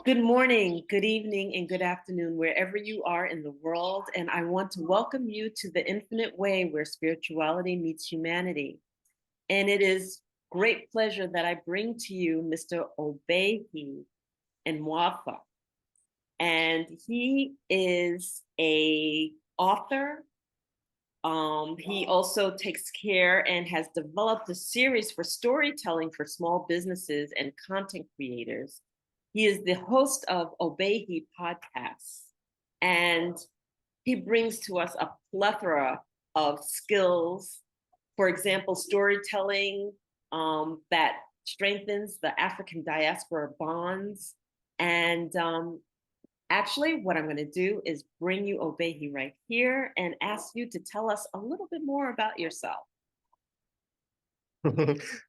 Good morning, good evening, and good afternoon, wherever you are in the world. And I want to welcome you to the infinite way where spirituality meets humanity. And it is great pleasure that I bring to you Mr. Obehi Ewanfah. And he is an author. He also takes care and has developed a series for storytelling for small businesses and content creators. He is the host of Obehi Podcast, and he brings to us a plethora of skills. For example, storytelling that strengthens the African diaspora bonds. And actually, what I'm going to do is bring you Obehi right here and ask you to tell us a little bit more about yourself.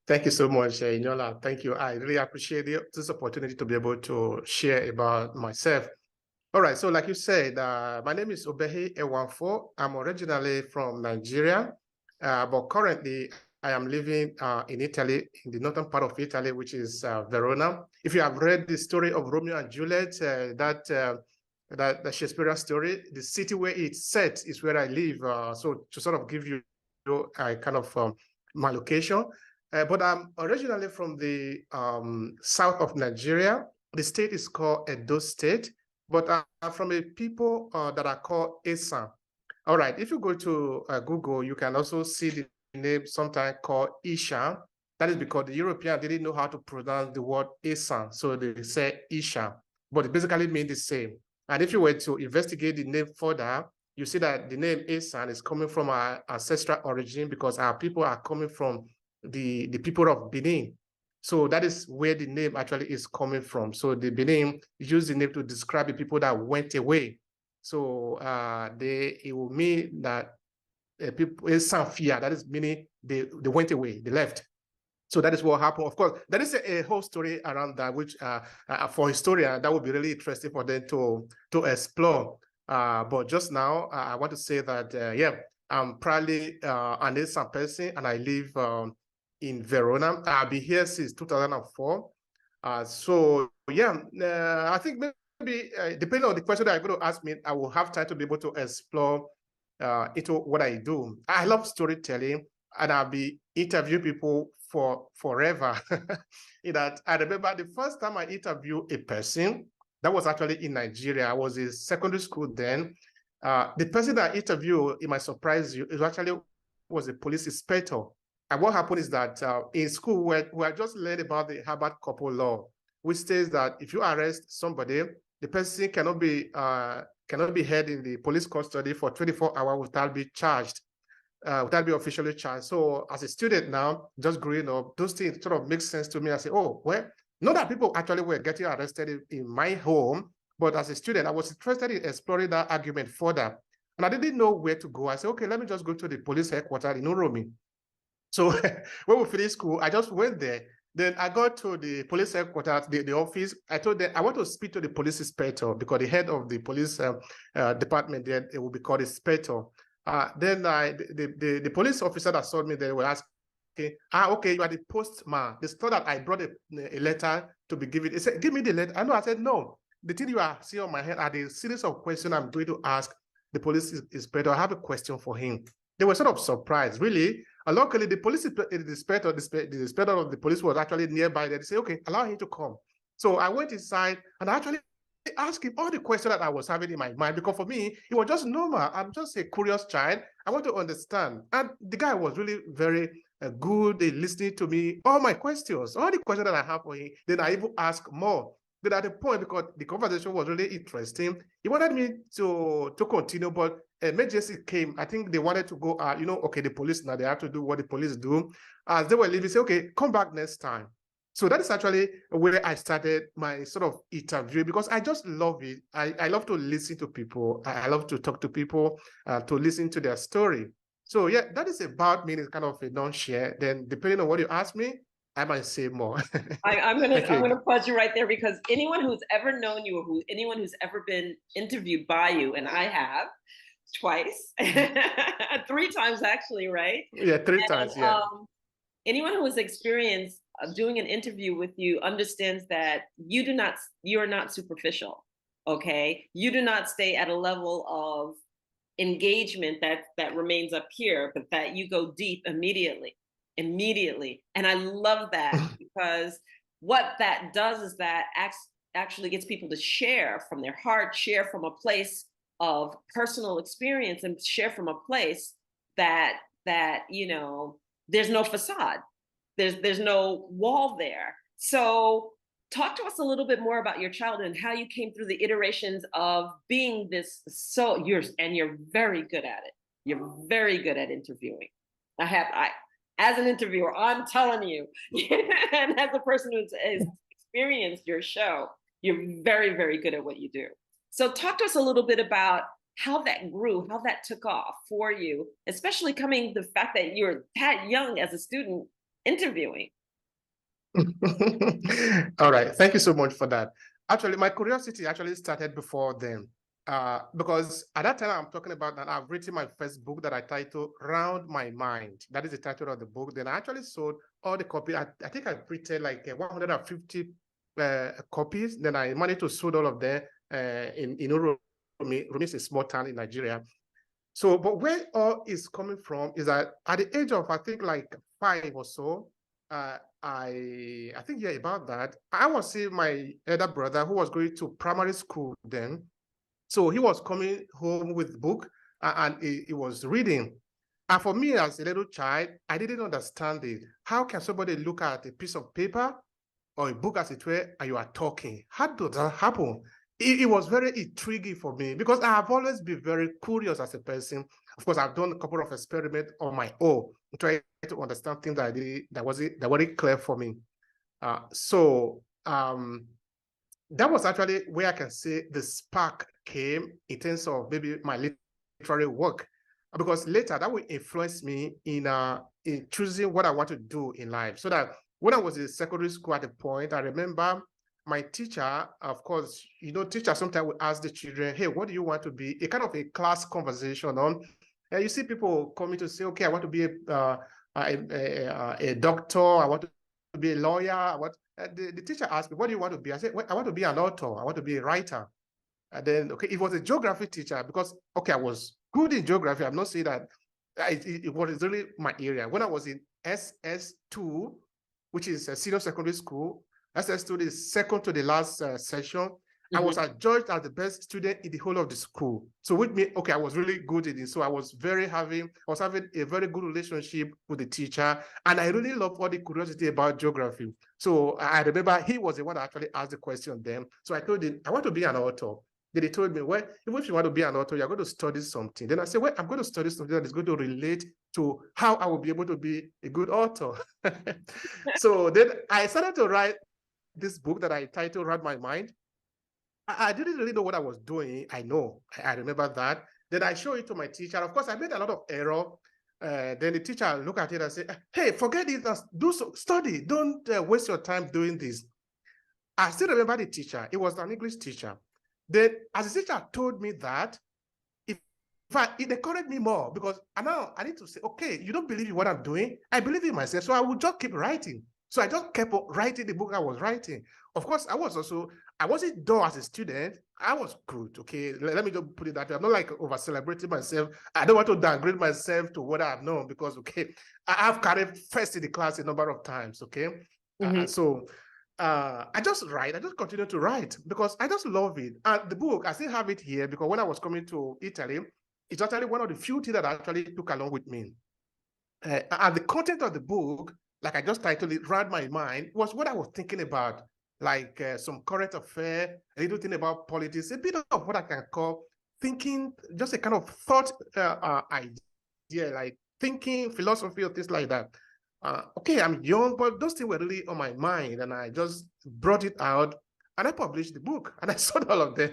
Thank you so much, Enolia. Thank you. I really appreciate this opportunity to be able to share about myself. All right. So like you said, my name is Obehi Ewanfoh. I'm originally from Nigeria, but currently I am living in Italy, in the northern part of Italy, which is Verona. If you have read the story of Romeo and Juliet, that Shakespearean story, the city where it's set is where I live. So to sort of give you a kind of my location, but I'm originally from the south of Nigeria. The state is called Edo State, but I'm from a people that are called Esan. All right, if you go to Google, you can also see the name sometimes called Isha. That is because the Europeans didn't know how to pronounce the word Esan, so they say Isha, but it basically means the same. And if you were to investigate the name further, you see that the name Esan is coming from our ancestral origin because our people are coming from the people of Benin. So that is where the name actually is coming from. So the Benin used the name to describe the people that went away. So it will mean that people Esan fear, that is meaning they went away, they left. So that is what happened. Of course, there is a whole story around that, which for historians, that would be really interesting for them to explore. But just now, I want to say that, yeah, I'm probably an Esan person, and I live in Verona. I've been here since 2004. So, yeah, I think maybe depending on the question that you're going to ask me, I will have time to be able to explore into what I do. I love storytelling, and I'll be interviewing people for forever. In that, I remember the first time I interviewed a person, that was actually in Nigeria. I was in secondary school then. The person that I interviewed, it might surprise you, it actually was a police inspector. And what happened is that in school, we had just learned about the Harvard couple law, which states that if you arrest somebody, the person cannot be held in the police custody for 24 hours without being charged. Without being officially charged. So as a student now, just growing up, those things sort of make sense to me. I say, oh, well, not that people actually were getting arrested in my home, but as a student, I was interested in exploring that argument further. And I didn't know where to go. I said, okay, let me just go to the police headquarters in Uromi. So when we finished school, I just went there. Then I got to the police headquarters, the office. I told them I want to speak to the police inspector because the head of the police department there, it will be called inspector. Then the police officer that saw me there were asking, okay, you are the postman. They thought that I brought a letter to be given. They said, give me the letter. I said, no. The thing you are seeing on my head are the series of questions I'm going to ask the police inspector. I have a question for him. They were sort of surprised, really. Luckily, the police inspector of the police was actually nearby there. They said, okay, allow him to come. So I went inside and I actually asked him all the questions that I was having in my mind, because for me, it was just normal. I'm just a curious child. I want to understand. And the guy was really very good in listening to me, all my questions, all the questions that I have for him. Then I even asked more. Then at the point, because the conversation was really interesting, he wanted me to continue, but emergency came. I think they wanted to go, okay, the police now, they have to do what the police do. As they were leaving, say, okay, come back next time. So that is actually where I started my sort of interview, because I just love it. I love to listen to people. I love to talk to people, to listen to their story. So yeah, that is about me. It's kind of a non-share. Then depending on what you ask me, I might say more. I'm gonna pause you right there, because anyone who's ever known you, or anyone who's ever been interviewed by you, and I have twice, 3 times actually, right? Yeah, 3 times. Yeah. Anyone who has experienced doing an interview with you understands that you're not superficial. Okay, you do not stay at a level of engagement that remains up here, but that you go deep immediately. And I love that, because what that does is that actually gets people to share from their heart, share from a place of personal experience, and share from a place that there's no facade, there's no wall there. So talk to us a little bit more about your childhood and how you came through the iterations of being this. You're very good at it. You're very good at interviewing. As an interviewer, I'm telling you, and as a person who's experienced your show, you're very, very good at what you do. So talk to us a little bit about how that grew, how that took off for you, especially the fact that you're that young as a student interviewing. All right. Thank you so much for that. Actually, my curiosity actually started before then, because at that time I'm talking about that I've written my first book that I titled Round My Mind. That is the title of the book. Then I actually sold all the copies. I think I printed like 150 copies. Then I managed to sell all of them in Uromi. Uromi is a small town in Nigeria. So, but where all is coming from is that at the age of, I think, like 5 or so, I think, yeah, about that, I was seeing my elder brother who was going to primary school then. So he was coming home with book and he was reading. And for me as a little child, I didn't understand it. How can somebody look at a piece of paper or a book as it were and you are talking? How does that happen? It was very intriguing for me because I have always been very curious as a person. Of course, I've done a couple of experiments on my own, trying to understand things that weren't clear for me. So that was actually where I can say the spark came in terms of maybe my literary work, because later that will influence me in choosing what I want to do in life. So that when I was in secondary school at the point, I remember my teacher, of course, teachers sometimes would ask the children, hey, what do you want to be? A kind of a class conversation on. You see people coming to say, okay, I want to be a doctor, I want to be a lawyer. The teacher asked me, what do you want to be? I said, well, I want to be an author, I want to be a writer. And then, okay, it was a geography teacher because, okay, I was good in geography. I'm not saying that it was really my area. When I was in SS2, which is a senior secondary school, SS2 is second to the last session. Mm-hmm. I was adjudged as the best student in the whole of the school. So with me, okay, I was really good in it. So I was having a very good relationship with the teacher. And I really loved all the curiosity about geography. So I remember he was the one that actually asked the question then. So I told him, I want to be an author. Then he told me, well, even if you want to be an author, you're going to study something. Then I said, well, I'm going to study something that is going to relate to how I will be able to be a good author. So then I started to write this book that I titled Round My Mind. I didn't really know what I was doing. I remember that. Then I showed it to my teacher. Of course, I made a lot of error. Then the teacher looked at it and said, hey, forget it, study. Don't waste your time doing this. I still remember the teacher. It was an English teacher. Then as the teacher told me that, in fact, it encouraged me more because now I need to say, okay, you don't believe in what I'm doing. I believe in myself. So I would just keep writing. So I just kept writing the book I was writing. Of course, I wasn't dull as a student. I was good, okay? Let me just put it that way. I'm not like over-celebrating myself. I don't want to downgrade myself to what I've known because, okay, I have carried first in the class a number of times, okay? Mm-hmm. I just continue to write because I just love it. And the book, I still have it here because when I was coming to Italy, it's actually one of the few things that I actually took along with me. And the content of the book, like I just titled it, Round My Mind, was what I was thinking about, like some current affair, a little thing about politics, a bit of what I can call thinking, just a kind of thought idea, like thinking, philosophy, or things like that. Okay, I'm young, but those things were really on my mind, and I just brought it out, and I published the book, and I sold all of them.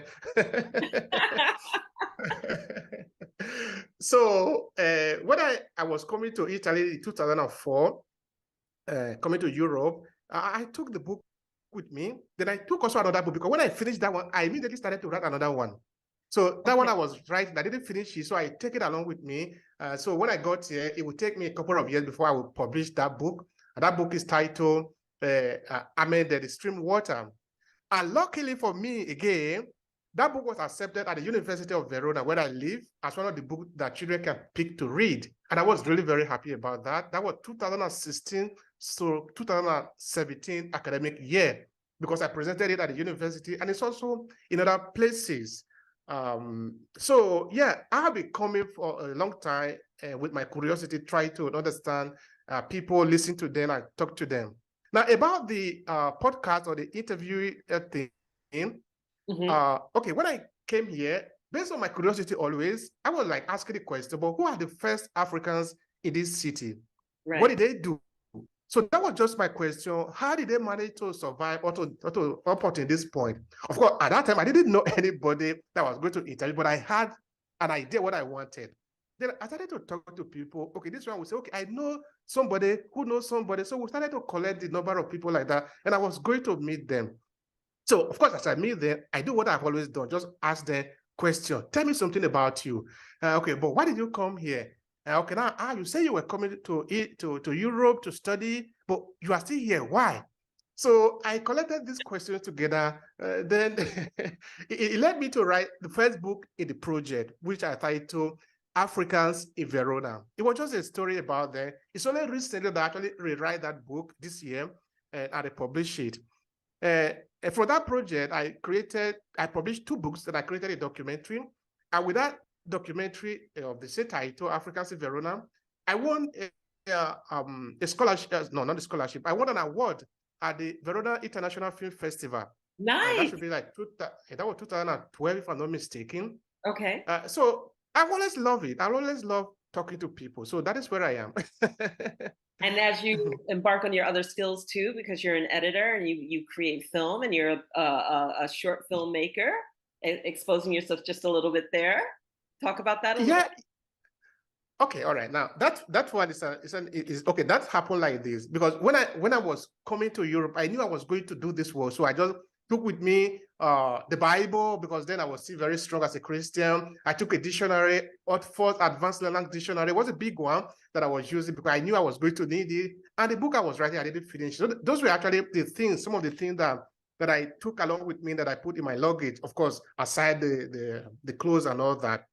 So when I was coming to Italy in 2004, coming to Europe, I took the book with me. Then I took also another book because when I finished that one, I immediately started to write another one. So that one I was writing, I didn't finish it, so I take it along with me. So when I got here, it would take me a couple of years before I would publish that book. And that book is titled amended, stream water. And luckily for me, again, that book was accepted at the University of Verona, where I live, as one of the books that children can pick to read. And I was really very happy about that. That was 2016 to 2017 academic year, because I presented it at the university, and it's also in other places. So yeah, I have been coming for a long time with my curiosity, try to understand people, listen to them, and talk to them. Now, about the podcast or the interview thing, okay, when I came here, based on my curiosity always, I was like asking the question, but who are the first Africans in this city? Right. What did they do? So that was just my question. How did they manage to survive or to up until this point? Of course, at that time, I didn't know anybody that was going to interview, but I had an idea what I wanted. Then I started to talk to people. Okay, this one will say, okay, I know somebody who knows somebody. So we started to collect the number of people like that, and I was going to meet them. So, of course, as I meet them, I do what I've always done, just ask them question. Tell me something about you. Okay, but why did you come here? Okay, now you say you were coming to Europe to study, but you are still here. Why? So I collected these questions together. Then it led me to write the first book in the project, which I titled Africans in Verona. It was just a story about them. It's only recently that I actually rewrite that book this year, and I published it. For that project, I published 2 books, that I created a documentary. And with that documentary of the same title, Africans in Verona, I won a scholarship, no, not a scholarship. I won an award at the Verona International Film Festival. Nice. That should be like, that was 2012, if I'm not mistaken. Okay. So I always love it. I always love talking to people. So that is where I am. And as you embark on your other skills too, because you're an editor and you create film, and you're a short filmmaker, exposing yourself just a little bit there. Talk about that a little bit. Okay, all right. Now that one is okay. That happened like this, because when I was coming to Europe, I knew I was going to do this work, so I just took with me the Bible, because then I was still very strong as a Christian. I took a dictionary, Oxford Advanced Learning Dictionary. It was a big one that I was using, because I knew I was going to need it. And the book I was writing, I didn't finish. So those were actually the things, some of the things that I took along with me, that I put in my luggage, of course, aside the clothes and all that.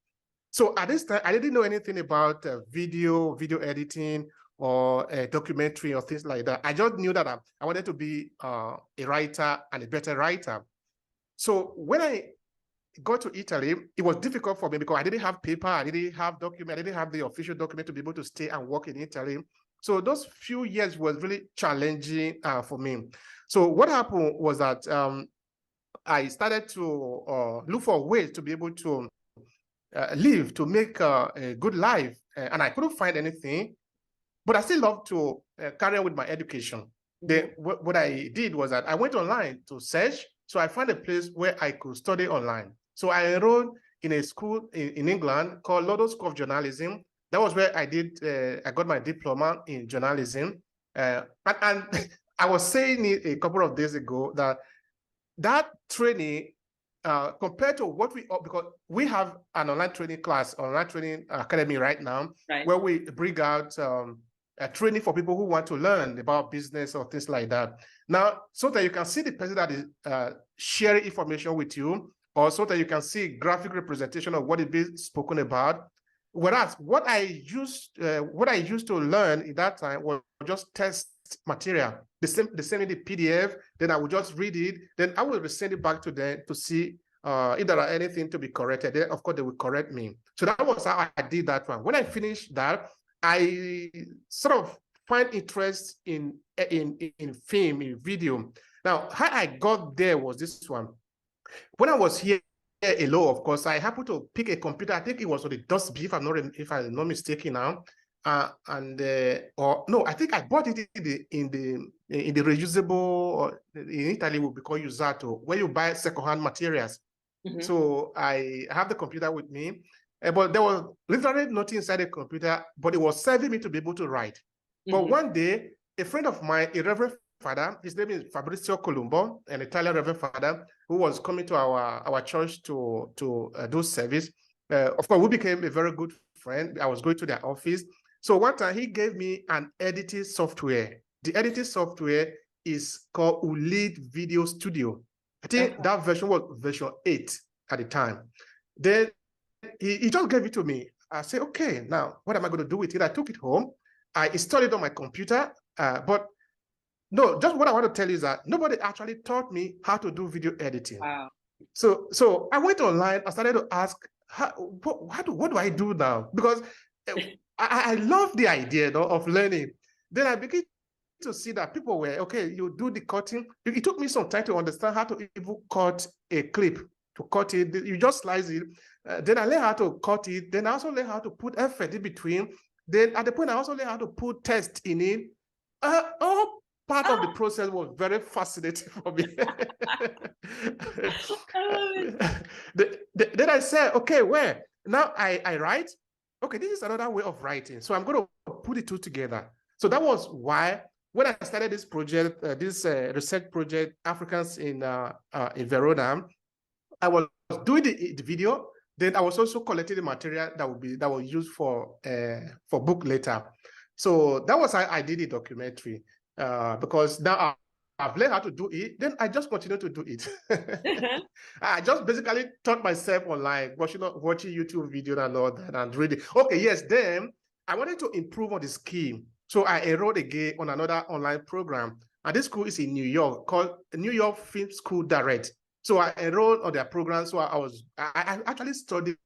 So at this time, I didn't know anything about video editing, or a documentary, or things like that. I just knew that I wanted to be a writer, and a better writer. So when I got to Italy, it was difficult for me, because I didn't have paper, I didn't have document, I didn't have the official document to be able to stay and work in Italy. So those few years was really challenging for me. So what happened was that I started to look for ways to be able to live, to make a good life, and I couldn't find anything. But I still love to carry on with my education. Then what I did was that I went online to search. So I found a place where I could study online. So I enrolled in a school in England called London School of Journalism. That was where I got my diploma in journalism. And I was saying it a couple of days ago, that training, compared to what because we have an online training class, online training academy right now, right, where we bring out training for people who want to learn about business or things like that. Now, so that you can see the person that is sharing information with you, or so that you can see graphic representation of what is being spoken about. Whereas what I used to learn in that time was just test material. They send me the PDF, then I would just read it, then I will send it back to them to see if there are anything to be corrected. Then, of course, they will correct me. So that was how I did that one. When I finished that, I sort of find interest in film, in video. Now, how I got there was this one. When I was here alone, of course, I happened to pick a computer. I think it was on the dust if I'm not mistaken now. Or no, I think I bought it in the reusable, or in Italy would be called usato, where you buy secondhand materials. So I have the computer with me, but there was literally nothing inside the computer, but it was serving me to be able to write. But one day, a friend of mine, a reverend father, his name is Fabrizio Colombo, an Italian reverend father, who was coming to our church to do service. Of course, we became a very good friend. I was going to their office. So one time he gave me an editing software. The editing software is called Ulid Video Studio. I think that version was version 8 at the time. Then he just gave it to me. I said, okay, now what am I going to do with it? I took it home. I installed it on my computer. But no, just what I want to tell you is that nobody actually taught me how to do video editing. Wow. So I went online. I started to ask, what do I do now? Because I love the idea, of learning. Then I began to see that people were, okay, you do the cutting. It took me some time to understand how to even cut a clip, to cut it. You just slice it. Then I learned how to cut it. Then I also learned how to put effort in between. Then at the point, I also learned how to put text in it. All part of the process was very fascinating for me. Then I said, okay, well, now I write. Okay, this is another way of writing. So I'm going to put the two together. So that was why when I started this project, this research project, Africans in Verona, I was doing the video. Then I was also collecting the material that was used for book later. So that was how I did the documentary. Because now I've learned how to do it, then I just continue to do it. I just basically taught myself online, watching YouTube video and all that, and reading. Okay, yes, then I wanted to improve on the skill. So I enrolled again on another online program. And this school is in New York, called New York Film School Direct. So I enrolled on their program. So I actually studied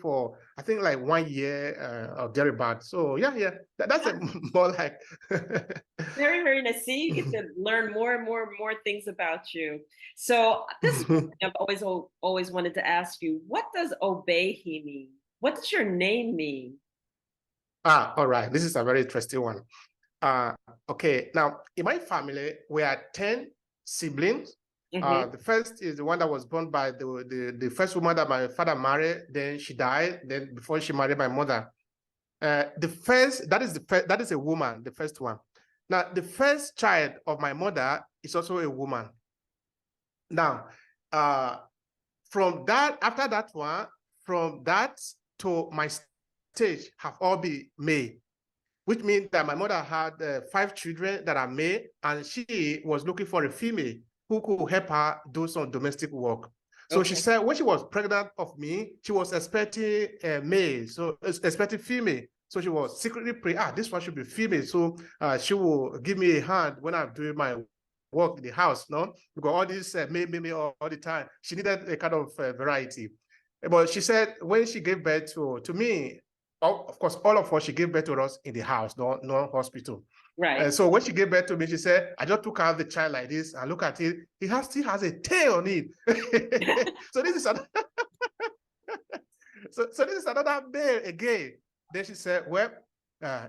for, I think, like 1 year or thereabout. So yeah, that's more like. Very, very nice. See, you get to learn more and more things about you. So this is something I've always wanted to ask you. What does Obehi mean? What does your name mean? All right. This is a very interesting one. Okay. Now, in my family, we are 10 siblings. The first is the one that was born by the first woman that my father married. Then she died. Then before she married my mother, that is a woman, the first one. Now, the first child of my mother is also a woman. Now, from that, after that one, from that to my stage have all been male, which means that my mother had 5 children that are male, and she was looking for a female who could help her do some domestic work. So she said when she was pregnant of me, she was expecting a male, so expecting female. So she was secretly praying, this one should be female. So she will give me a hand when I'm doing my work in the house, no? Because all this male all the time. She needed a kind of variety. But she said when she gave birth to me, of course, all of us, she gave birth to us in the house, no hospital. Right. So when she gave birth to me, she said, I just took out the child like this and look at it. He still has a tail on it. So this is another so this is another male again. Then she said, well,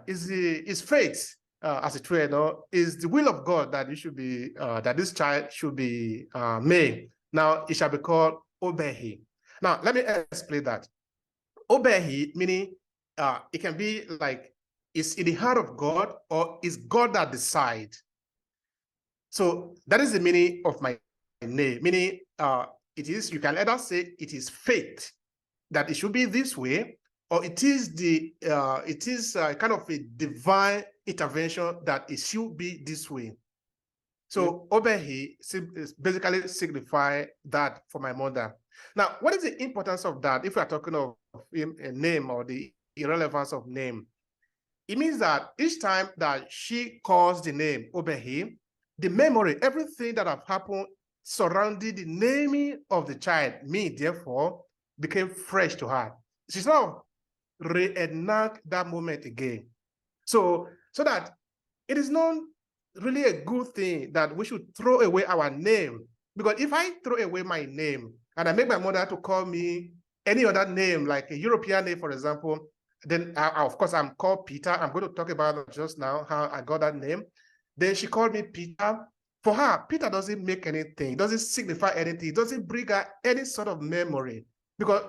is fate, as it were, is the will of God that it should be that this child should be male. Now it shall be called Obehi. Now let me explain that. Obehi meaning it can be like it's in the heart of God, or it's God that decides. So that is the meaning of my name. Meaning you can either say it is fate that it should be this way, or it is kind of a divine intervention that it should be this way. So Obehi basically signify that for my mother. Now, what is the importance of that if we are talking of a name or the irrelevance of name? It means that each time that she calls the name Obehi, the memory, everything that have happened surrounding the naming of the child, me, therefore, became fresh to her. She's not reenact that moment again. So that it is not really a good thing that we should throw away our name. Because if I throw away my name and I make my mother to call me any other name, like a European name, for example, then of course I'm called Peter. I'm going to talk about just now how I got that name. Then she called me Peter. For her, Peter doesn't make anything, doesn't signify anything, doesn't bring her any sort of memory, because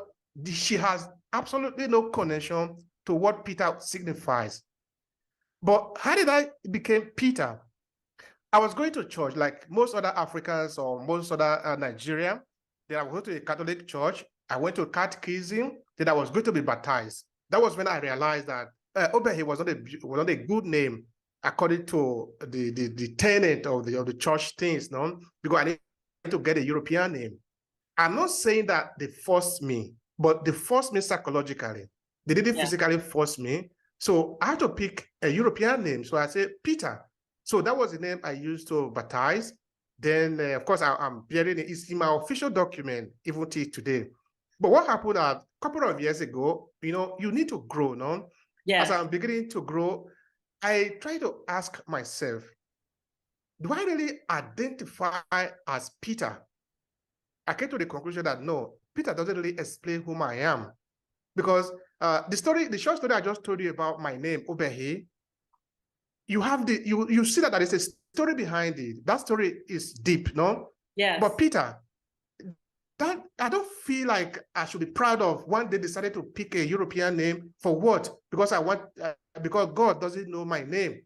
she has absolutely no connection to what Peter signifies. But how did I become Peter? I was going to church like most other Africans or most other Nigerian. Then I was going to a Catholic church. I went to catechism. Then I was going to be baptized. That was when I realized that Obehi was not a good name. according to the tenet of the church things, no, because I need to get a European name. I'm not saying that they forced me, but they forced me psychologically. They didn't physically force me. So I had to pick a European name. So I said Peter. So that was the name I used to baptize. Then, of course, I'm bearing it. It's in my official document, even till today. But what happened a couple of years ago, you need to grow, no? As I'm beginning to grow, I try to ask myself, do I really identify as Peter? I came to the conclusion that no, Peter doesn't really explain whom I am. Because the short story I just told you about my name, Obehi, you see that there is a story behind it. That story is deep, no? Yes. But Peter, that I don't feel like I should be proud of one day decided to pick a European name for what? Because because God doesn't know my name.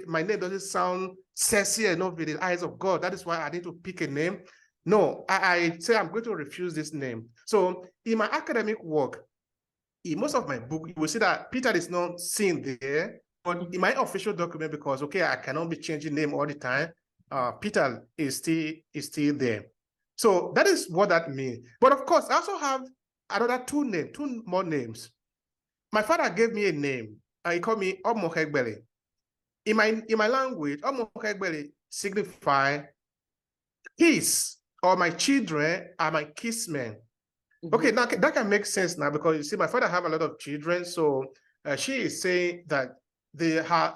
My name doesn't sound sexy enough in the eyes of God. That is why I need to pick a name. No, I say I'm going to refuse this name. So in my academic work, in most of my book, you will see that Peter is not seen there, but in my official document, because I cannot be changing name all the time, Peter is still there. So that is what that means. But of course, I also have another two more names. My father gave me a name. He called me Omohegbele. In my language, Omohegbele signify kiss, or my children are my kissmen. Okay, now that can make sense now, because you see, my father have a lot of children, so she is saying that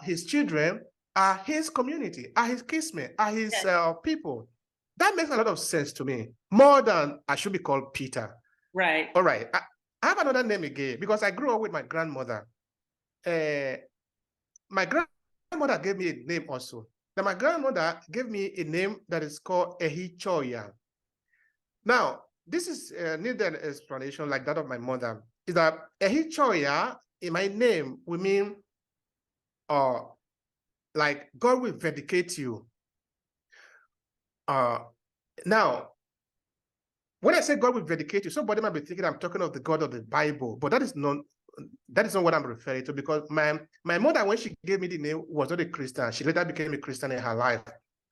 his children are his community, are his kissmen, are his people. That makes a lot of sense to me, more than I should be called Peter. Right. All right. I have another name again, because I grew up with my grandmother. My grandmother gave me a name also. Now, my grandmother gave me a name that is called Ehichoya. Now, this is need an explanation like that of my mother. Is that Ehichoya in my name will mean like God will vindicate you. Now, when I say God will vindicate you, somebody might be thinking I'm talking of the God of the Bible, but that is not what I'm referring to, because my mother, when she gave me the name, was not a Christian. She later became a Christian in her life.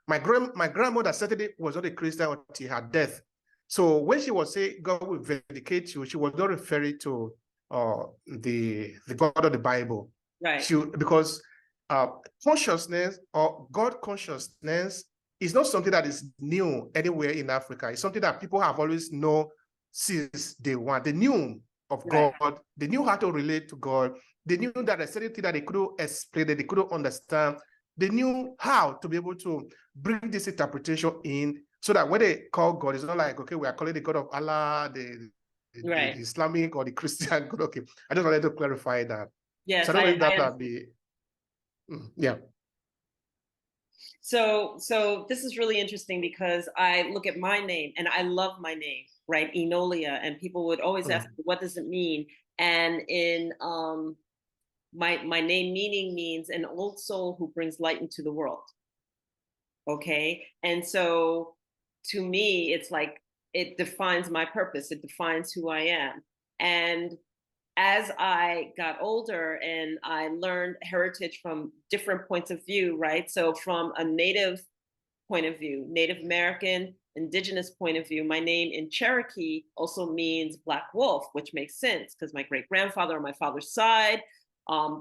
My grandmother certainly was not a Christian until her death. So when she was saying God will vindicate you, she was not referring to the God of the Bible. Right. Because consciousness or God consciousness is not something that is new anywhere in Africa. It's something that people have always known since day one. They knew of God. They knew how to relate to God. They knew that there's certain thing that they couldn't explain, that they couldn't understand. They knew how to be able to bring this interpretation in, so that when they call God, it's not like, okay, we are calling the God of Allah, the Islamic or the Christian God. Okay, I just wanted to clarify that. Yes, so I don't know if that would be, yeah. So this is really interesting, because I look at my name and I love my name, right? Enolia, and people would always ask me, what does it mean? And in my name meaning means an old soul who brings light into the world. Okay. And so to me, it's like, it defines my purpose. It defines who I am. And as I got older and I learned heritage from different points of view, right? So from a Native point of view, Native American, indigenous point of view, my name in Cherokee also means Black Wolf, which makes sense, because my great-grandfather on my father's side,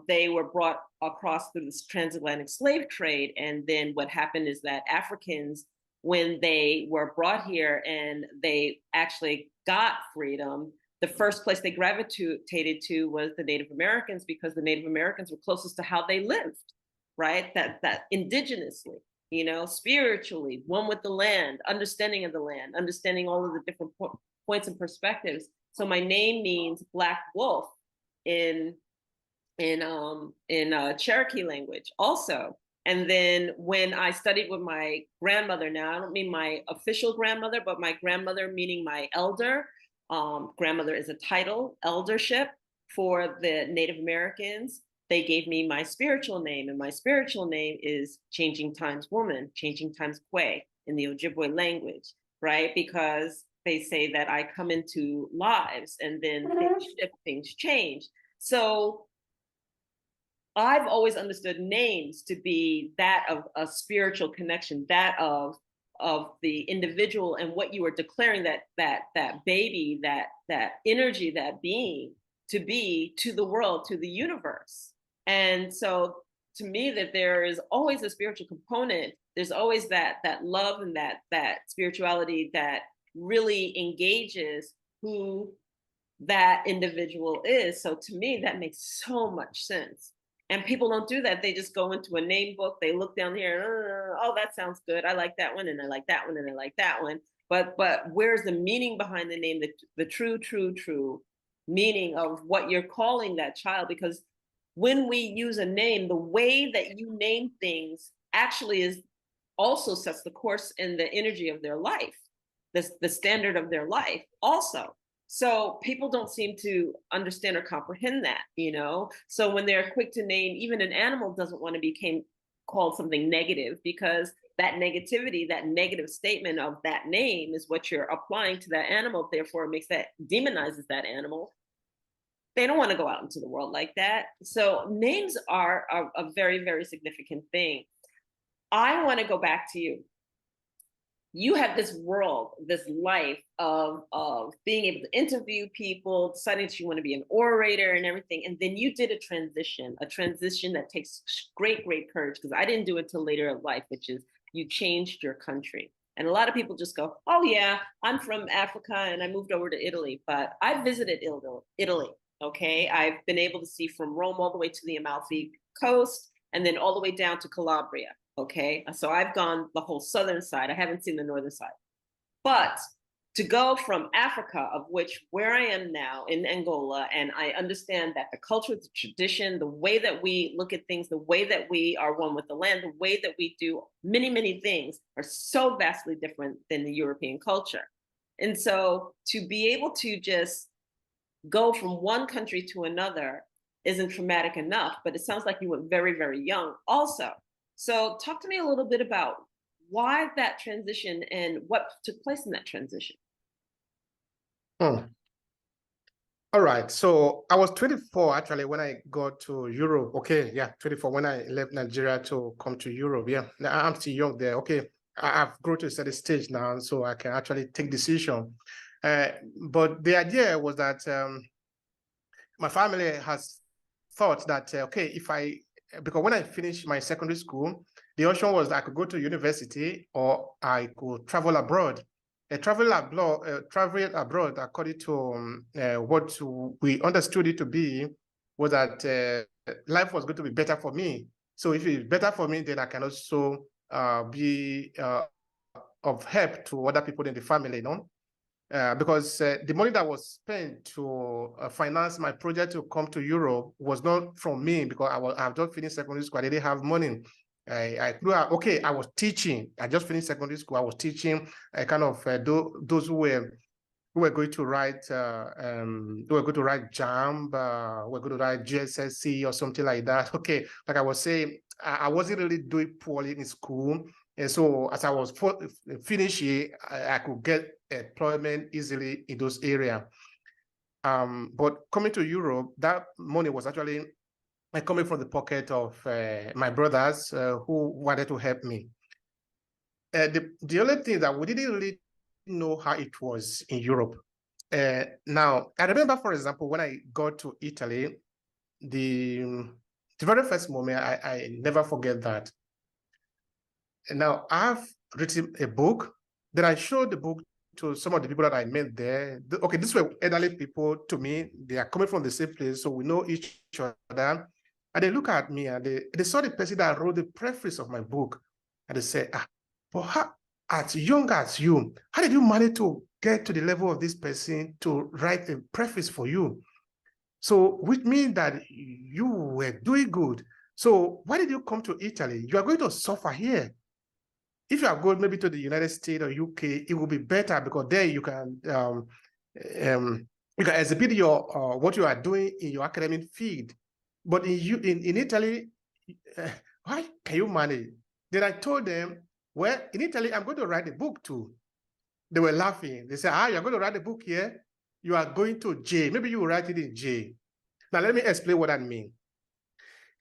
they were brought across through this transatlantic slave trade. And then what happened is that Africans, when they were brought here and they actually got freedom, the first place they gravitated to was the Native Americans, because the Native Americans were closest to how they lived, right? That indigenously, spiritually, one with the land, understanding of the land, understanding all of the different points and perspectives. So my name means Black Wolf in Cherokee language also. And then when I studied with my grandmother, now I don't mean my official grandmother, but my grandmother, meaning my elder. Grandmother is a title, eldership for the Native Americans. They gave me my spiritual name, and my spiritual name is Changing Times Woman, Changing Times Kwe in the Ojibwe language, right? Because they say that I come into lives and then things shift, things change. So I've always understood names to be that of a spiritual connection, that of the individual and what you were declaring that baby, that energy, that being to be to the world, to the universe. And so to me, that there is always a spiritual component. There's always that love and that spirituality that really engages who that individual is. So to me, that makes so much sense. And people don't do that. They just go into a name book. They look down here. Oh, that sounds good. I like that one, and I like that one, and I like that one. But where's the meaning behind the name? The true meaning of what you're calling that child? Because when we use a name, the way that you name things actually is also sets the course and the energy of their life, the standard of their life also. So people don't seem to understand or comprehend that, you know? So when they're quick to name, even an animal doesn't want to be called something negative, because that negativity, that negative statement of that name is what you're applying to that animal. Therefore, it makes that, demonizes that animal. They don't want to go out into the world like that. So names are a very, very significant thing. I want to go back to you. You have this world, this life of being able to interview people, deciding that you want to be an orator and everything. And then you did a transition that takes great courage, because I didn't do it till later in life, which is you changed your country. And a lot of people just go, oh yeah, I'm from Africa and I moved over to Italy. But I visited Italy, okay? I've been able to see from Rome all the way to the Amalfi Coast, and then all the way down to Calabria. Okay, so I've gone the whole southern side. I haven't seen the northern side. But to go from Africa, of which where I am now in Angola, and I understand that the culture, the tradition, the way that we look at things, the way that we are one with the land, the way that we do many, many things are so vastly different than the European culture. And so to be able to just go from one country to another isn't traumatic enough, but it sounds like you went very, very young also. So talk to me a little bit about why that transition and what took place in that transition. All right. So I was 24 actually when I got to Europe. Okay. Yeah. 24 when I left Nigeria to come to Europe. Yeah. Now, I'm still young there. Okay. I've grown to a certain stage now, so I can actually take decision. But the idea was that my family has thought that, okay, because when I finished my secondary school, the option was that I could go to university or I could travel abroad. Travel abroad, according to what we understood it to be, was that life was going to be better for me. So if it's better for me, then I can also be of help to other people in the family, you know? Because the money that was spent to finance my project to come to Europe was not from me, because I've just finished secondary school. I didn't have money. I was teaching. I just finished secondary school. I was teaching those who were going to write JAMB, were going to write GSSC or something like that. Okay, like I was saying, I wasn't really doing poorly in school. And so as I was finishing, I could get employment easily in those areas. But coming to Europe, that money was actually coming from the pocket of my brothers who wanted to help me. The only thing that we didn't really know how it was in Europe. Now, I remember, for example, when I got to Italy, the very first moment, I never forget that. And now I've written a book. Then I showed the book to some of the people that I met there. Okay, these were elderly people to me. They are coming from the same place, so we know each other. And they look at me and they saw the person that wrote the preface of my book. And they said, but how, as young as you, how did you manage to get to the level of this person to write a preface for you? So which means that you were doing good. So why did you come to Italy? You are going to suffer here. If you are going maybe to the United States or UK, it will be better, because there you can exhibit your what you are doing in your academic field. But in Italy, why can you manage? Then I told them, well, in Italy, I'm going to write a book too. They were laughing. They said, you're going to write a book here? You are going to J. Maybe you will write it in J. Now, let me explain what that means.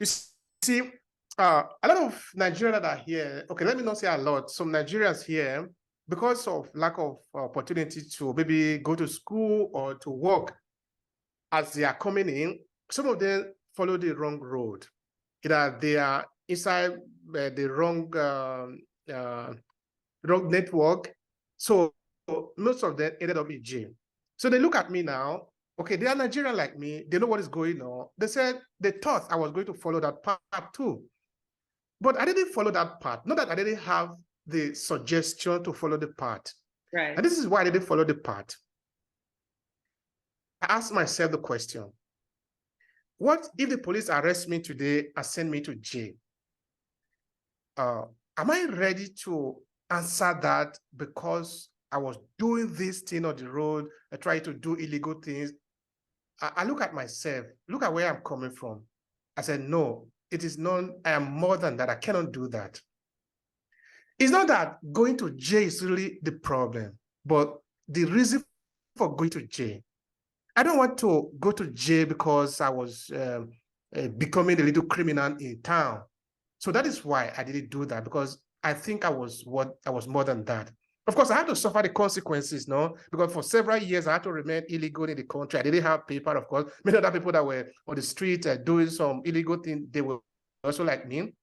You see, a lot of Nigerians that are here, okay, let me not say a lot, some Nigerians here, because of lack of opportunity to maybe go to school or to work, as they are coming in, some of them follow the wrong road. Either they are inside the wrong network. So most of them ended up in jail. So they look at me now. Okay, they are Nigerian like me. They know what is going on. They said they thought I was going to follow that path too. But I didn't follow that path. Not that I didn't have the suggestion to follow the path. Right. And this is why I didn't follow the path. I asked myself the question, what if the police arrest me today and send me to jail? Am I ready to answer that because I was doing this thing on the road, I tried to do illegal things? I look at myself, look at where I'm coming from. I said, no, it is not, I am more than that. I cannot do that. It's not that going to jail is really the problem, but the reason for going to jail. I don't want to go to jail because I was becoming a little criminal in town. So that is why I didn't do that, because I think I was more than that. Of course, I had to suffer the consequences, no? Because for several years, I had to remain illegal in the country. I didn't have paper, of course. Many other people that were on the street doing some illegal things, they were also like me.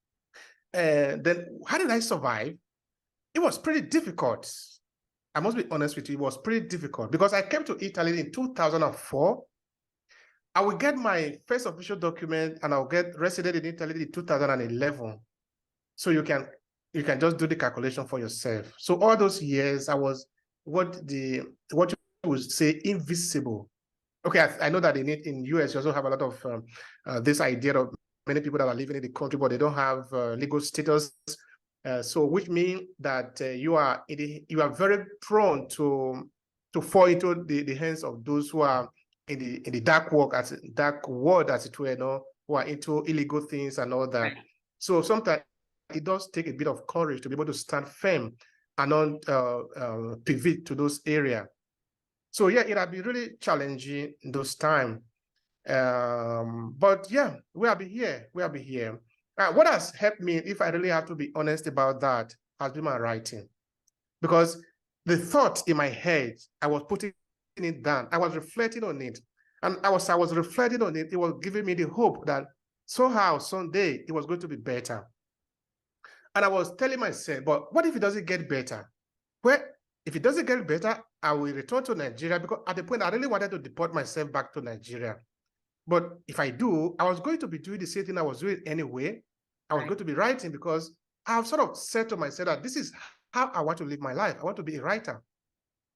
Then how did I survive? It was pretty difficult. I must be honest with you, it was pretty difficult because I came to Italy in 2004. I will get my first official document and I'll get resident in Italy in 2011. So you can just do the calculation for yourself. So all those years, I was what you would say invisible. Okay, I know that in US, you also have a lot of this idea of many people that are living in the country, but they don't have legal status. So which means that you are very prone to fall into the hands of those who are in the dark world, as it were, who are into illegal things and all that. Right. So sometimes it does take a bit of courage to be able to stand firm and not pivot to those areas. So yeah, it has been really challenging in those times. But yeah, we have been here. What has helped me, if I really have to be honest about that, has been my writing. Because the thought in my head, I was putting it down. I was reflecting on it. And I was reflecting on it. It was giving me the hope that somehow, someday, it was going to be better. And I was telling myself, but what if it doesn't get better? Well, if it doesn't get better, I will return to Nigeria, because at the point I really wanted to deport myself back to Nigeria. But if I do, I was going to be doing the same thing I was doing anyway. I was going to be writing, because I've sort of said to myself that this is how I want to live my life. I want to be a writer.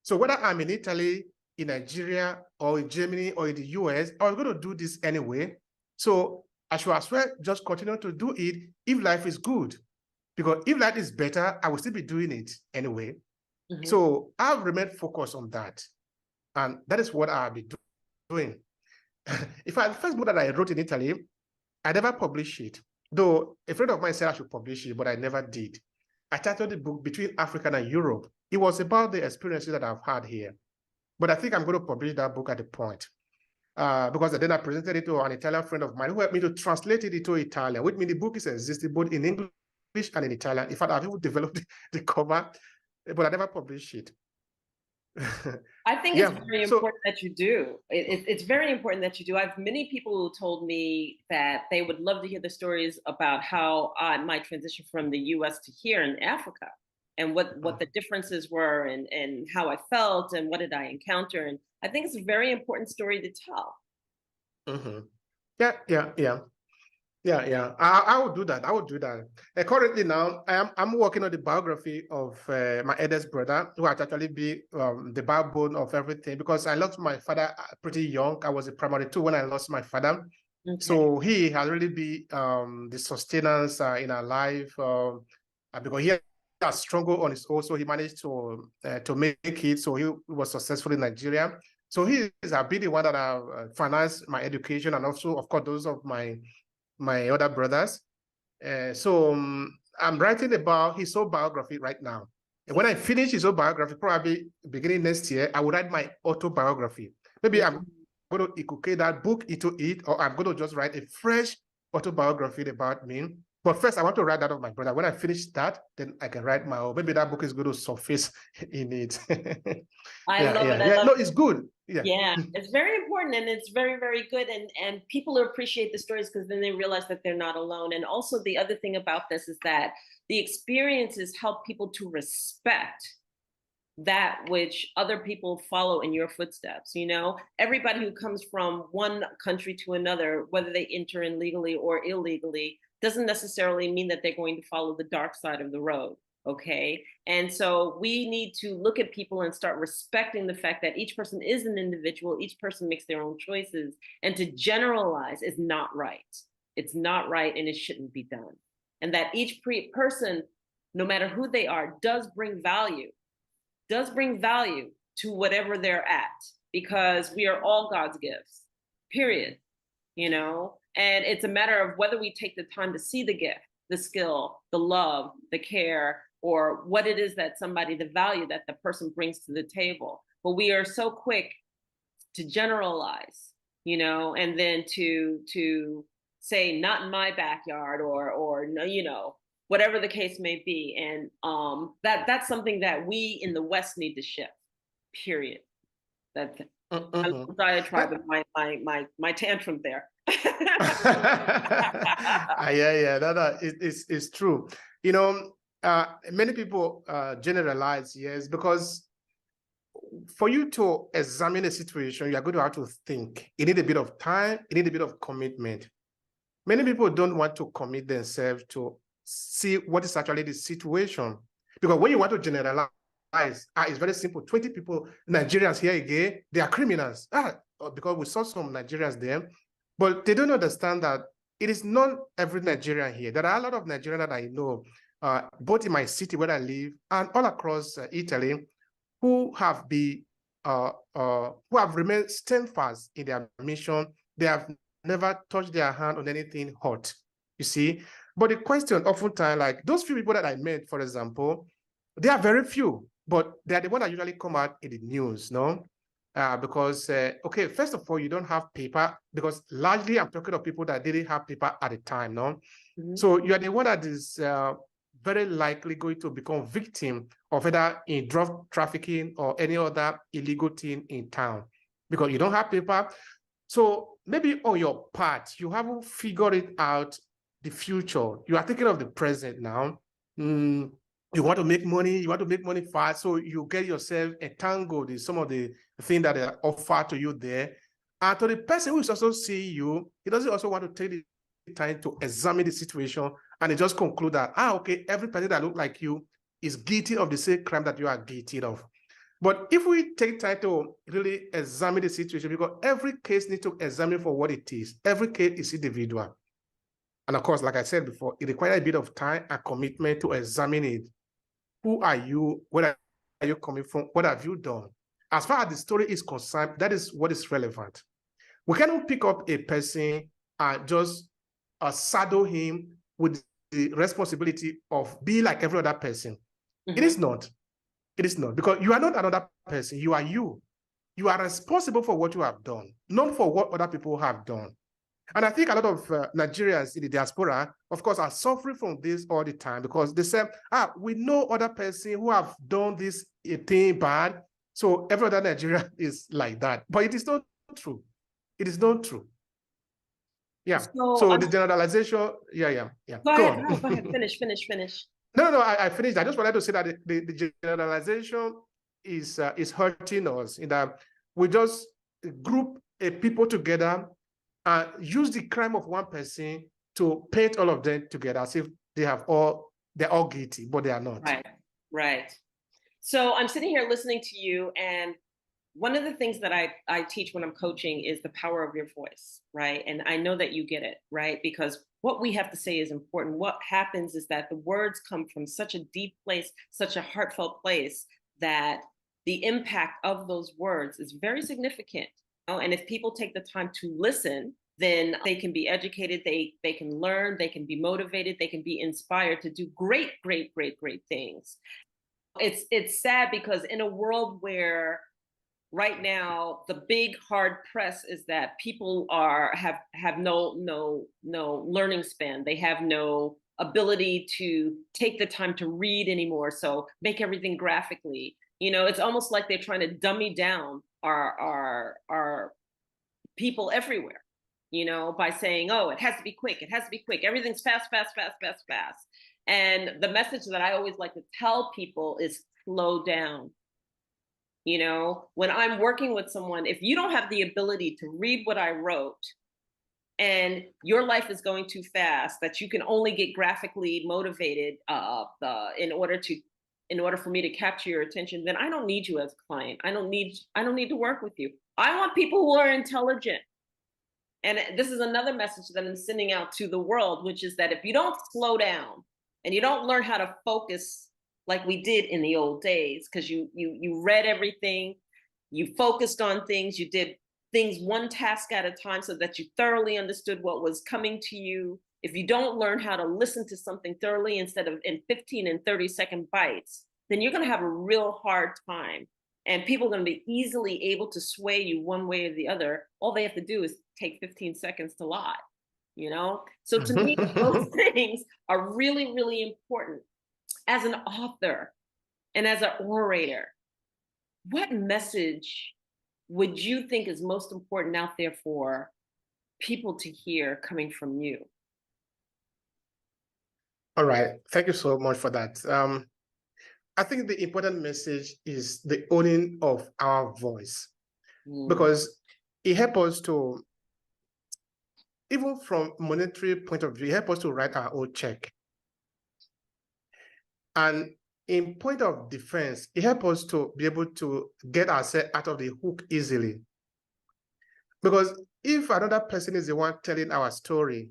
So whether I'm in Italy, in Nigeria, or in Germany, or in the US, I was going to do this anyway. So I should as well just continue to do it if life is good. Because if life is better, I will still be doing it anyway. Mm-hmm. So I've remained focused on that. And that is what I'll be doing. In fact, the first book that I wrote in Italy, I never published it. Though a friend of mine said I should publish it, but I never did. I titled the book Between Africa and Europe. It was about the experiences that I've had here. But I think I'm going to publish that book at the point. Because then I presented it to an Italian friend of mine who helped me to translate it into Italian, which means the book is existing both in English and in Italian. In fact, I've even developed the cover, but I never published it. I think it's very important that you do. It's very important that you do. I have many people who told me that they would love to hear the stories about how my transition from the US to here in Africa, and what the differences were, and how I felt, and what did I encounter. And I think it's a very important story to tell. Mm-hmm. Yeah. I will do that. Currently now, I'm working on the biography of my eldest brother, who had actually be the backbone of everything, because I lost my father pretty young. I was in primary 2 when I lost my father. Okay. So he has really been the sustenance in our life, because he has struggled on his own. So he managed to make it. So he was successful in Nigeria. So he has been the one that financed my education, and also, of course, those of my other brothers. So I'm writing about his autobiography right now. And when I finish his autobiography, probably beginning next year, I will write my autobiography. Maybe I'm going to inculcate that book into it, or I'm going to just write a fresh autobiography about me. But first, I want to write that of my brother. When I finish that, then I can write my own. Maybe that book is going to surface in it. I Yeah, love yeah, it. I yeah. love No, it. it's good. Yeah. Yeah, it's very important and it's very, very good. And people appreciate the stories because then they realize that they're not alone. And also the other thing about this is that the experiences help people to respect that which other people follow in your footsteps. You know, everybody who comes from one country to another, whether they enter in legally or illegally, doesn't necessarily mean that they're going to follow the dark side of the road. Okay. And so we need to look at people and start respecting the fact that each person is an individual, each person makes their own choices, and to generalize is not right. It's not right and it shouldn't be done. And that each person, no matter who they are, does bring value to whatever they're at, because we are all God's gifts, period. You know, and it's a matter of whether we take the time to see the gift, the skill, the love, the care, or what it is that somebody, the value that the person brings to the table. But we are so quick to generalize, you know, and then to say not in my backyard or no, you know, whatever the case may be. And that's something that we in the West need to shift. Period. That's a diatribe of my tantrum there. Yeah, no, it's true. You know, many people generalize, yes, because for you to examine a situation, you are going to have to think. You need a bit of time, you need a bit of commitment. Many people don't want to commit themselves to see what is actually the situation. Because when you want to generalize, it's very simple. 20 people, Nigerians here again, they are criminals. Because we saw some Nigerians there, but they don't understand that it is not every Nigerian here. There are a lot of Nigerians that I know, both in my city where I live and all across Italy, who have remained steadfast in their mission. They have never touched their hand on anything hot, you see. But the question oftentimes, like those few people that I met, for example, they are very few, but they are the ones that usually come out in the news, no? Because, okay, first of all, you don't have paper, because largely I'm talking of people that didn't have paper at the time, no? Mm-hmm. So you are the one that is very likely going to become victim of either in drug trafficking or any other illegal thing in town, because you don't have paper. So maybe on your part, you haven't figured it out the future. You are thinking of the present now. You want to make money fast, so you get yourself entangled in some of the things that are offered to you there. And to the person who is also seeing you, he doesn't also want to take the time to examine the situation, and he just conclude that, okay, every person that looks like you is guilty of the same crime that you are guilty of. But if we take time to really examine the situation, because every case needs to examine for what it is. Every case is individual. And of course, like I said before, it requires a bit of time and commitment to examine it. Who are you? Where are you coming from? What have you done? As far as the story is concerned, that is what is relevant. We cannot pick up a person and just saddle him with the responsibility of being like every other person. Mm-hmm. It is not. It is not, because you are not another person. You are you. You are responsible for what you have done, not for what other people have done. And I think a lot of Nigerians in the diaspora, of course, are suffering from this all the time, because they say, we know other person who have done this thing bad, so every other Nigerian is like that. But it is not true. It is not true. Yeah. So the generalization, yeah. Go ahead. Finish. No, I finished. I just wanted to say that the generalization is hurting us, in that we just group people together and use the crime of one person to paint all of them together as if they're all guilty, but they are not. Right. So I'm sitting here listening to you, and one of the things that I teach when I'm coaching is the power of your voice, right? And I know that you get it, right? Because what we have to say is important. What happens is that the words come from such a deep place, such a heartfelt place, that the impact of those words is very significant. And if people take the time to listen, then they can be educated, they can learn, they can be motivated, they can be inspired to do great things. It's sad, because in a world where right now the big hard press is that people have no learning span. They have no ability to take the time to read anymore. So make everything graphically. You know, it's almost like they're trying to dummy down our people everywhere, you know, by saying, oh, it has to be quick. It has to be quick. Everything's fast, fast, fast, fast, fast. And the message that I always like to tell people is slow down. You know, when I'm working with someone, if you don't have the ability to read what I wrote and your life is going too fast that you can only get graphically motivated in order for me to capture your attention, then I don't need you as a client. I don't need to work with you. I want people who are intelligent. And this is another message that I'm sending out to the world, which is that if you don't slow down and you don't learn how to focus like we did in the old days, because you read everything, you focused on things, you did things one task at a time so that you thoroughly understood what was coming to you. If you don't learn how to listen to something thoroughly instead of in 15 and 30-second bites, then you're going to have a real hard time. And people are going to be easily able to sway you one way or the other. All they have to do is take 15 seconds to lie, you know? So to me, those things are really, really important. As an author and as an orator, what message would you think is most important out there for people to hear coming from you? All right. Thank you so much for that. I think the important message is the owning of our voice, because it helps us to, even from monetary point of view, it helps us to write our own check. And in point of defense, it helps us to be able to get ourselves out of the hook easily. Because if another person is the one telling our story,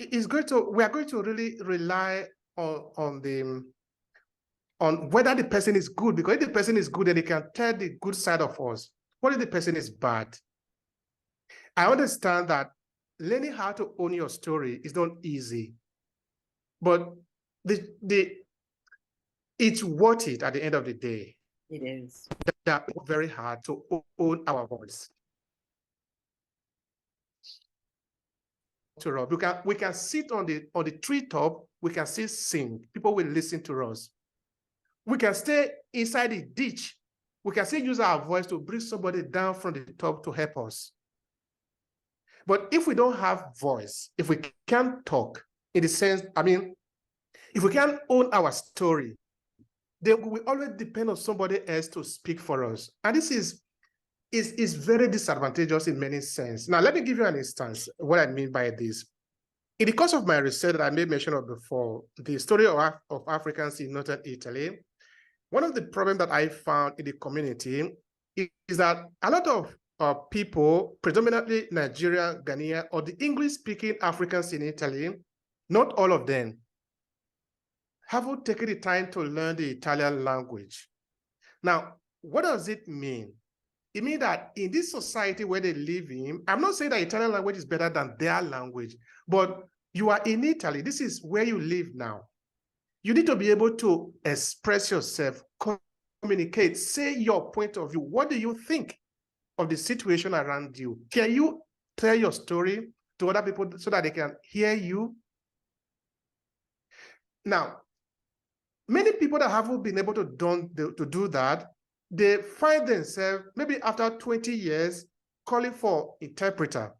we are going to really rely on whether the person is good, because if the person is good, then they can tell the good side of us. What if the person is bad? I understand that learning how to own your story is not easy, but it's worth it at the end of the day. It is. That's very hard to own our voice. We can sit on the treetop, we can still sing. People will listen to us. We can stay inside the ditch. We can still use our voice to bring somebody down from the top to help us. But if we don't have voice, if we can't talk, in the sense, if we can't own our story, then we will always depend on somebody else to speak for us. And this is very disadvantageous in many senses. Now, let me give you an instance, what I mean by this. In the course of my research that I made mention of before, the story of Africans in northern Italy, one of the problems that I found in the community is that a lot of people, predominantly Nigerian, Ghanaian, or the English-speaking Africans in Italy, not all of them, haven't taken the time to learn the Italian language. Now, what does it mean? It means that in this society where they live in, I'm not saying that Italian language is better than their language, but you are in Italy. This is where you live now. You need to be able to express yourself, communicate, say your point of view. What do you think of the situation around you? Can you tell your story to other people so that they can hear you? Now, many people that haven't been able to do that, they find themselves maybe after 20 years calling for interpreter.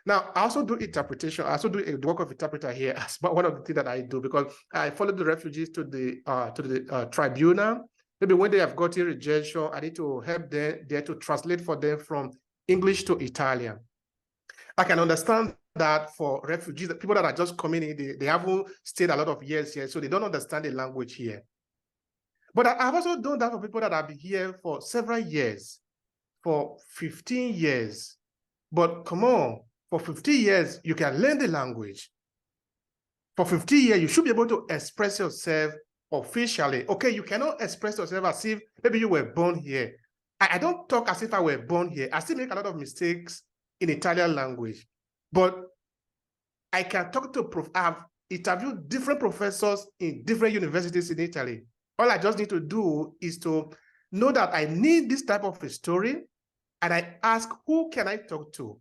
Now, I also do interpretation. I also do the work of interpreter here as one of the things that I do, because I follow the refugees to the tribunal. Maybe when they have gotten rejection, I need to help them there to translate for them from English to Italian. I can understand that for refugees, the people that are just coming in, they haven't stayed a lot of years here, so they don't understand the language here. But I've also done that for people that have been here for several years, for 15 years. But come on, for 50 years, you can learn the language. For 50 years, you should be able to express yourself officially. Okay, you cannot express yourself as if maybe you were born here. I don't talk as if I were born here. I still make a lot of mistakes in Italian language. But I can talk to, I've interviewed different professors in different universities in Italy. All I just need to do is to know that I need this type of a story, and I ask, who can I talk to?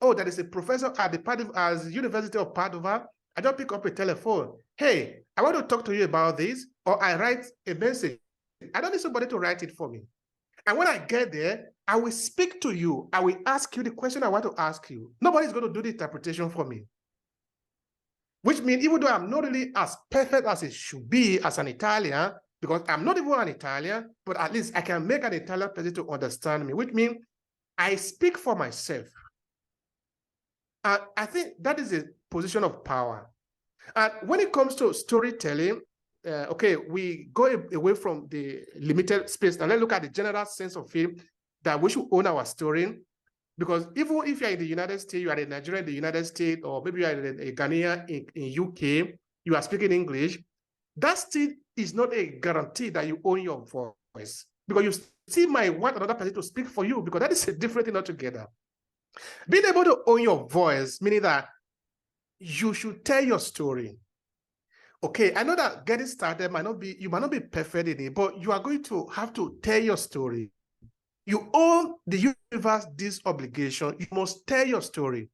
Oh, there is a professor at the University of Padova. I don't pick up a telephone. Hey, I want to talk to you about this, or I write a message. I don't need somebody to write it for me. And when I get there, I will speak to you. I will ask you the question I want to ask you. Nobody's going to do the interpretation for me. Which means even though I'm not really as perfect as it should be as an Italian, because I'm not even an Italian, but at least I can make an Italian person to understand me, which means I speak for myself. I think that is a position of power. And when it comes to storytelling, okay, we go away from the limited space and let's look at the general sense of it, that we should own our story. Because even if you're in the United States, you are a Nigerian in the United States, or maybe you are a Ghanaian in UK, you are speaking English, that still is not a guarantee that you own your voice. Because you still might want another person to speak for you, because that is a different thing altogether. Being able to own your voice, meaning that you should tell your story. Okay, I know that getting started you might not be perfect in it, but you are going to have to tell your story. You owe the universe this obligation. You must tell your story.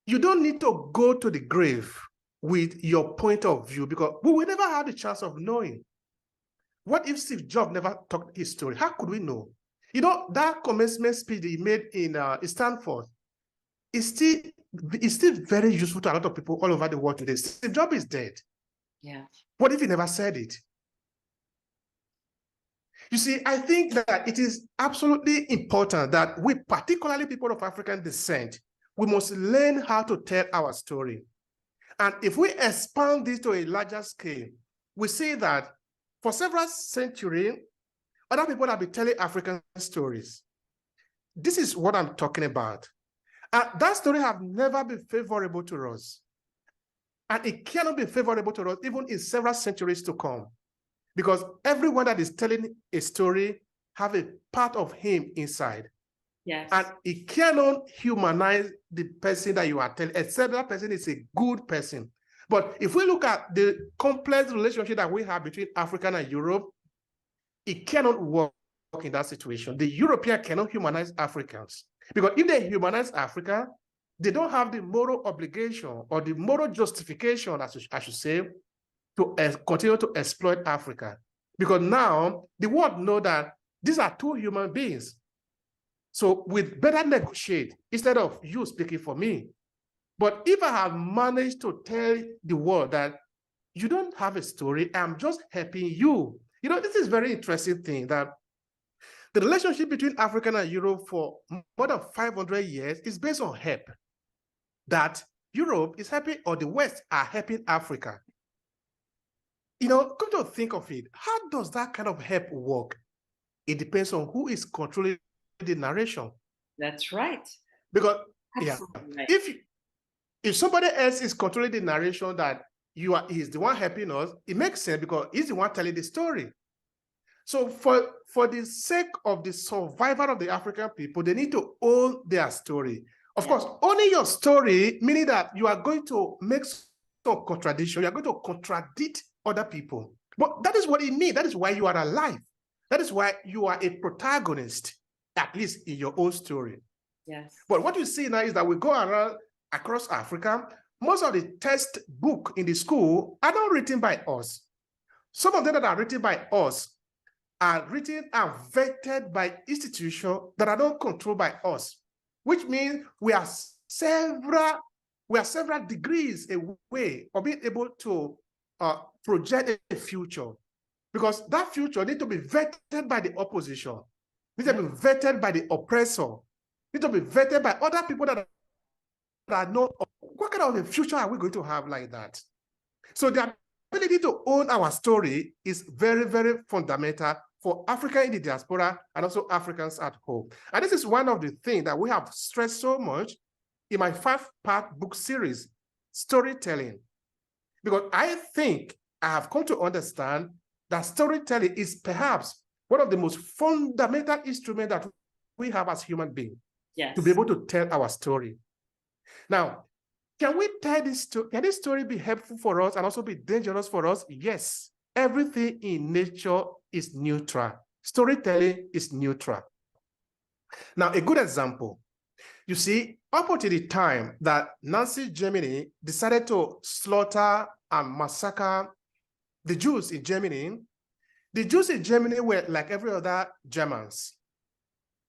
You don't need to go to the grave with your point of view, because we will never have the chance of knowing. What if Steve Jobs never told his story? How could we know? You know, that commencement speech he made in Stanford is still very useful to a lot of people all over the world today. Steve Jobs is dead. Yeah. What if he never said it? You see, I think that it is absolutely important that we, particularly people of African descent, we must learn how to tell our story. And if we expand this to a larger scale, we see that for several centuries, other people have been telling African stories. This is what I'm talking about. That story have never been favorable to us. And it cannot be favorable to us even in several centuries to come. Because everyone that is telling a story have a part of him inside. Yes. And it cannot humanize the person that you are telling, except that person is a good person. But if we look at the complex relationship that we have between Africa and Europe, it cannot work in that situation. The European cannot humanize Africans. Because if they humanize Africa, they don't have the moral obligation or the moral justification, I should say, to continue to exploit Africa. Because now the world knows that these are two human beings. So we better negotiate instead of you speaking for me. But if I have managed to tell the world that you don't have a story, I'm just helping you. You know, this is very interesting thing, that the relationship between Africa and Europe for more than 500 years is based on help. That Europe is helping, or the West are helping Africa. You know, come to think of it, how does that kind of help work? It depends on who is controlling the narration. That's right. Because Absolutely right. if somebody else is controlling the narration that he's the one helping us, it makes sense because he's the one telling the story. So for the sake of the survival of the African people, they need to own their story. Of course, owning your story, meaning that you are going to make some contradiction, you are going to contradict other people. But that is what it means. That is why you are alive. That is why you are a protagonist, at least in your own story. Yes. But what you see now is that we go around across Africa. Most of the textbooks in the school are not written by us. Some of them that are written by us are written and vetted by institutions that are not controlled by us, which means we are several degrees away of being able to project a future, because that future needs to be vetted by the opposition, needs to be vetted by the oppressor, needs to be vetted by other people that are not. What kind of a future are we going to have like that? So the ability to own our story is very, very fundamental for Africa in the diaspora and also Africans at home. And this is one of the things that we have stressed so much in my 5-part book series, Storytelling. Because I think I have come to understand that storytelling is perhaps one of the most fundamental instruments that we have as human beings, to be able to tell our story. Now, can we tell this story? Can this story be helpful for us and also be dangerous for us? Yes. Everything in nature is neutral. storytelling is neutral. Now, a good example, you see, up until the time that Nazi Germany decided to slaughter and massacre the Jews in Germany, the Jews in Germany were like every other Germans.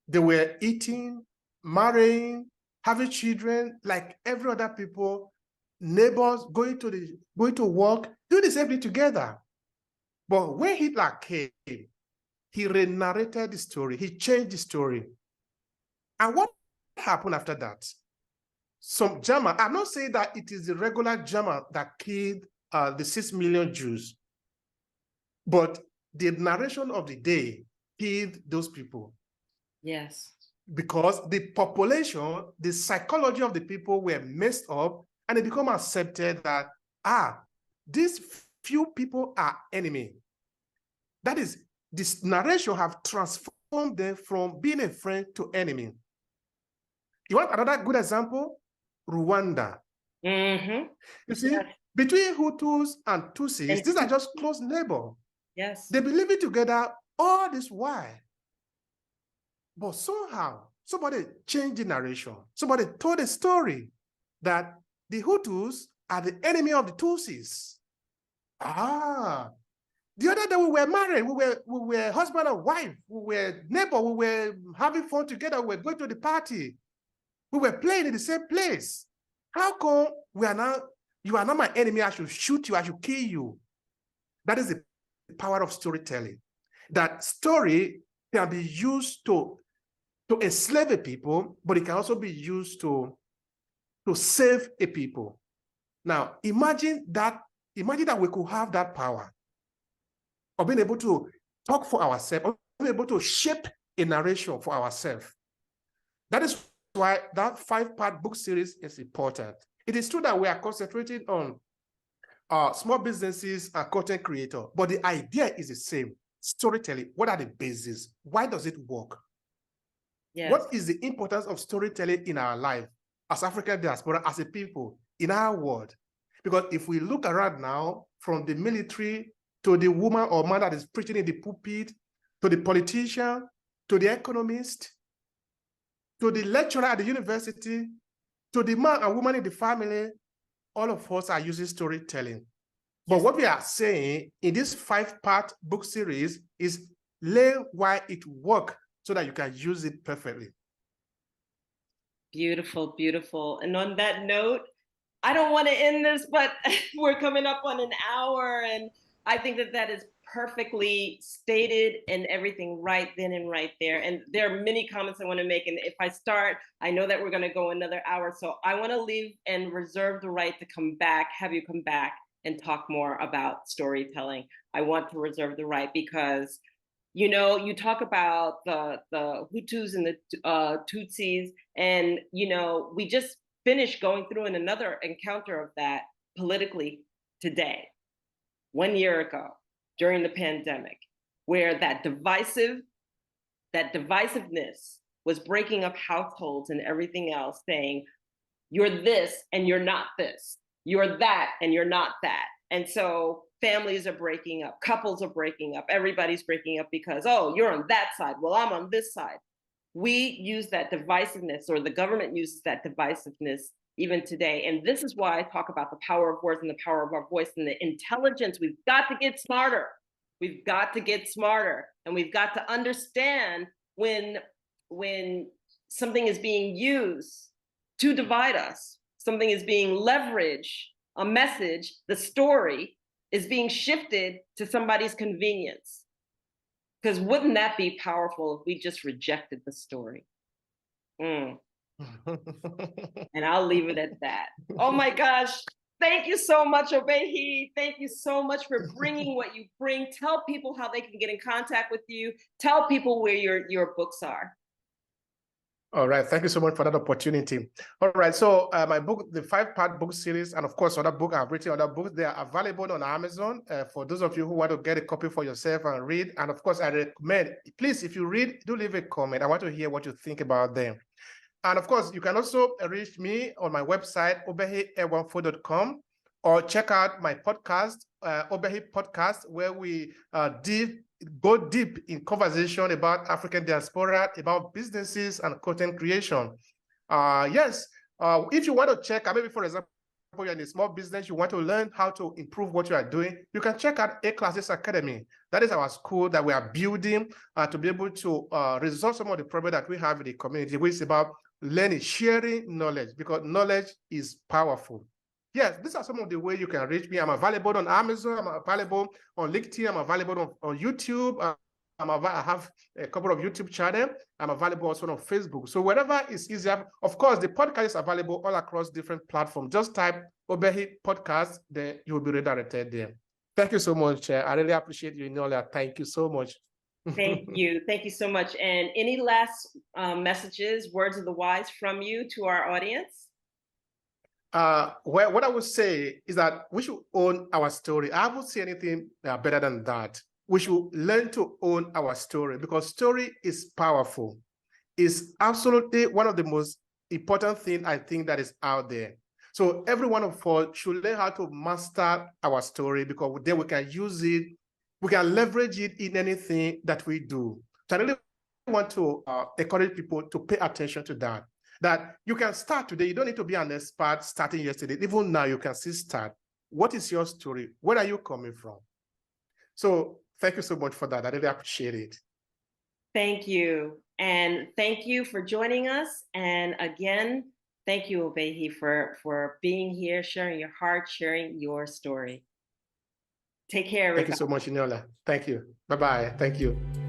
They were eating, marrying, having children like every other people, neighbors, going to work, doing the same thing together. But when Hitler came, he re-narrated the story. He changed the story. And what happened after that? Some German, I'm not saying that it is the regular German that killed the 6 million Jews, but the narration of the day killed those people. Yes. Because the population, the psychology of the people were messed up, and it became accepted that, these few people are enemy. That is, this narration have transformed them from being a friend to enemy. You want another good example? Rwanda. Mm-hmm. You see, yes. Between Hutus and Tutsis, these are just close neighbors. Yes. They've been living together all this while. But somehow, somebody changed the narration. Somebody told a story that the Hutus are the enemy of the Tutsis. The other day we were married, we were husband and wife, we were neighbor, we were having fun together, we were going to the party. We were playing in the same place. How come you are not my enemy, I should shoot you, I should kill you? That is the power of storytelling. That story can be used to enslave a people, but it can also be used to save a people. Now, imagine that we could have that power of being able to talk for ourselves, or being able to shape a narration for ourselves. That is why that 5-part book series is important. It is true that we are concentrating on small businesses and content creators, but the idea is the same. Storytelling, what are the bases? Why does it work? Yes. What is the importance of storytelling in our life as African diaspora, as a people, in our world? Because if we look around now, from the military to the woman or man that is preaching in the pulpit, to the politician, to the economist, to the lecturer at the university, to the man and woman in the family, all of us are using storytelling. But yes. What we are saying in this 5-part book series is learn why it works so that you can use it perfectly. Beautiful, beautiful. And on that note, I don't want to end this, but we're coming up on an hour, and I think that is perfectly stated and everything right then and right there. And there are many comments I want to make, and if I start, I know that we're going to go another hour, so I want to leave and reserve the right to come back, have you come back and talk more about storytelling. I want to reserve the right because, you know, you talk about the Hutus and the Tutsis, and, you know, we just finished going through another encounter of that politically today, 1 year ago, during the pandemic, where that divisiveness was breaking up households and everything else, saying, you're this and you're not this, you're that and you're not that. And so families are breaking up, couples are breaking up, everybody's breaking up because, oh, you're on that side, well, I'm on this side. We use that divisiveness, or the government uses that divisiveness even today. And this is why I talk about the power of words and the power of our voice and the intelligence. We've got to get smarter. We've got to get smarter. And we've got to understand when something is being used to divide us, something is being leveraged, a message, the story is being shifted to somebody's convenience. Because wouldn't that be powerful if we just rejected the story? And I'll leave it at that. Oh my gosh. Thank you so much, Obehi. Thank you so much for bringing what you bring. Tell people how they can get in contact with you. Tell people where your books are. All right, thank you so much for that opportunity. All right, so my book, the 5-part book series, and of course, other book I've written, other books, they are available on Amazon for those of you who want to get a copy for yourself and read. And of course, I recommend, please, if you read, do leave a comment. I want to hear what you think about them. And of course, you can also reach me on my website, obehiewanfoh.com, or check out my podcast, Obehi Podcast, where we go deep in conversation about African diaspora, about businesses and content creation. Yes, if you want to check, maybe for example, you're in a small business, you want to learn how to improve what you are doing, you can check out AClasses Academy. That is our school that we are building to be able to resolve some of the problems that we have in the community, which is about learning, sharing knowledge, because knowledge is powerful. Yes, these are some of the ways you can reach me. I'm available on Amazon, I'm available on LinkedIn, I'm available on YouTube. I have a couple of YouTube channels. I'm available also on Facebook. So wherever is easier, of course, the podcast is available all across different platforms. Just type Obehi Podcast, then you will be redirected there. Thank you so much. I really appreciate you, Enolia. Thank you so much. Thank you. Thank you so much. And any last messages, words of the wise from you to our audience? What I would say is that we should own our story. I would say anything better than that. We should learn to own our story, because story is powerful. It's absolutely one of the most important things I think that is out there. So every one of us should learn how to master our story, because then we can use it, we can leverage it in anything that we do. So I really want to encourage people to pay attention to that. That you can start today. You don't need to be an expert starting yesterday. Even now, you can still start. What is your story? Where are you coming from? So thank you so much for that. I really appreciate it. Thank you. And thank you for joining us. And again, thank you, Obehi, for being here, sharing your heart, sharing your story. Take care, everybody. Thank you so much, Enolia. Thank you. Bye-bye. Thank you.